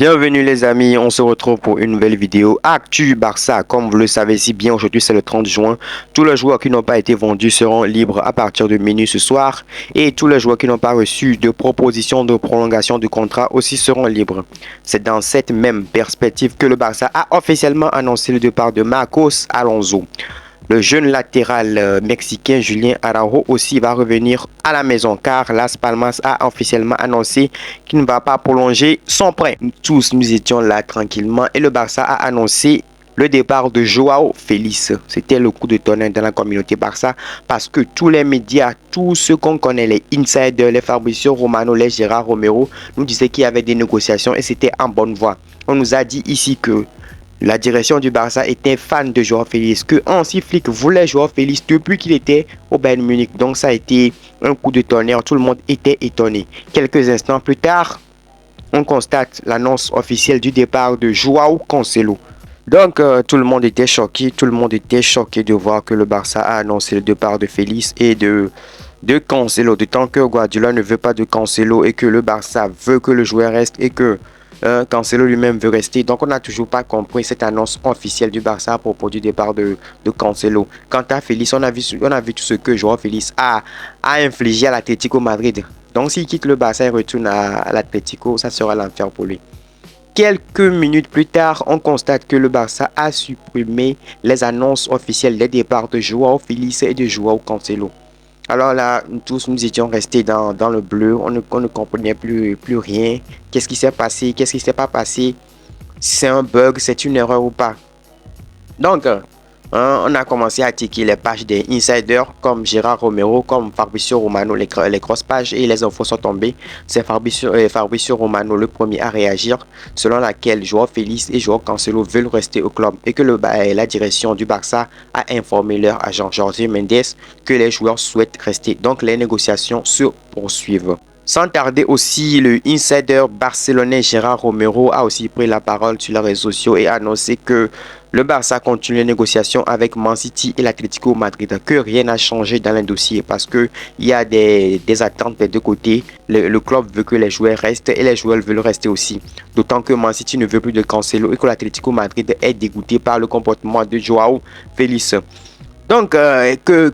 Bienvenue les amis, on se retrouve pour une nouvelle vidéo Actu Barça. Comme vous le savez si bien, aujourd'hui c'est le 30 juin. Tous les joueurs qui n'ont pas été vendus seront libres à partir de minuit ce soir. Et tous les joueurs qui n'ont pas reçu de proposition de prolongation de contrat aussi seront libres. C'est dans cette même perspective que le Barça a officiellement annoncé le départ de Marcos Alonso. Le jeune latéral mexicain Julien Araujo aussi va revenir à la maison car Las Palmas a officiellement annoncé qu'il ne va pas prolonger son prêt. Tous nous étions là tranquillement et le Barça a annoncé le départ de Joao Félix. C'était le coup de tonnerre dans la communauté Barça parce que tous les médias, tous ceux qu'on connaît, les insiders, les Fabricio Romano, les Gérard Romero, nous disaient qu'il y avait des négociations et c'était en bonne voie. On nous a dit ici que la direction du Barça était fan de Joao Félix, que Hansi Flick voulait Joao Félix depuis qu'il était au Bayern Munich. Donc ça a été un coup de tonnerre, tout le monde était étonné. Quelques instants plus tard, on constate l'annonce officielle du départ de Joao Cancelo. Donc tout le monde était choqué, de voir que le Barça a annoncé le départ de Félix et de Cancelo. D'autant que Guardiola ne veut pas de Cancelo et que le Barça veut que le joueur reste et que Cancelo lui-même veut rester. Donc on n'a toujours pas compris cette annonce officielle du Barça à propos du départ de Cancelo. Quant à Félix, on a vu tout ce que Joao Félix a infligé à l'Atlético Madrid. Donc s'il quitte le Barça et retourne à l'Atlético, ça sera l'enfer pour lui. Quelques minutes plus tard, on constate que le Barça a supprimé les annonces officielles des départs de Joao Félix et de Joao Cancelo. Alors là, tous nous étions restés dans le bleu, on ne comprenait plus rien. Qu'est-ce qui s'est passé? Qu'est-ce qui s'est pas passé? C'est un bug, c'est une erreur ou pas? Donc, on a commencé à tiquer les pages des insiders comme Gérard Romero, comme Fabricio Romano, les grosses pages et les infos sont tombées. C'est Fabricio Romano le premier à réagir, selon laquelle Joao Félix et Joao Cancelo veulent rester au club et que la direction du Barça a informé leur agent Jorge Mendes que les joueurs souhaitent rester. Donc les négociations se poursuivent. Sans tarder aussi, le insider barcelonais Gérard Romero a aussi pris la parole sur les réseaux sociaux et a annoncé que le Barça continue les négociations avec Man City et l'Atlético Madrid, que rien n'a changé dans le dossier parce qu'il y a des attentes des deux côtés. Le club veut que les joueurs restent et les joueurs veulent rester aussi. D'autant que Man City ne veut plus de Cancelo et que l'Atlético Madrid est dégoûté par le comportement de Joao Félix. Donc,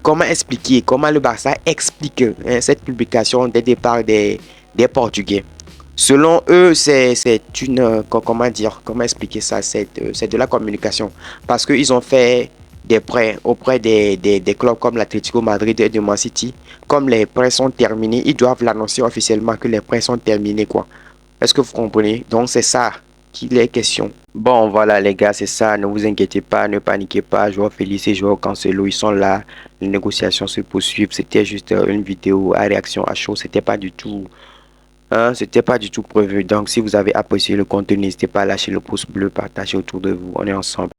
comment expliquer, comment le Barça explique cette publication des départs des Portugais? Selon eux, c'est une, comment expliquer ça? C'est de la communication. Parce qu'ils ont fait des prêts auprès des clubs comme l'Atlético Madrid et de Man City. Comme les prêts sont terminés, ils doivent l'annoncer officiellement que les prêts sont terminés, quoi. Est-ce que vous comprenez? Donc, c'est ça qu'il est question. Bon, voilà les gars, c'est ça. Ne vous inquiétez pas, ne paniquez pas. Joao Félix et Joao Cancelo, ils sont là. Les négociations se poursuivent. C'était juste une vidéo à réaction à chaud. C'était pas du tout prévu. Donc, si vous avez apprécié le contenu, n'hésitez pas à lâcher le pouce bleu, partager autour de vous. On est ensemble.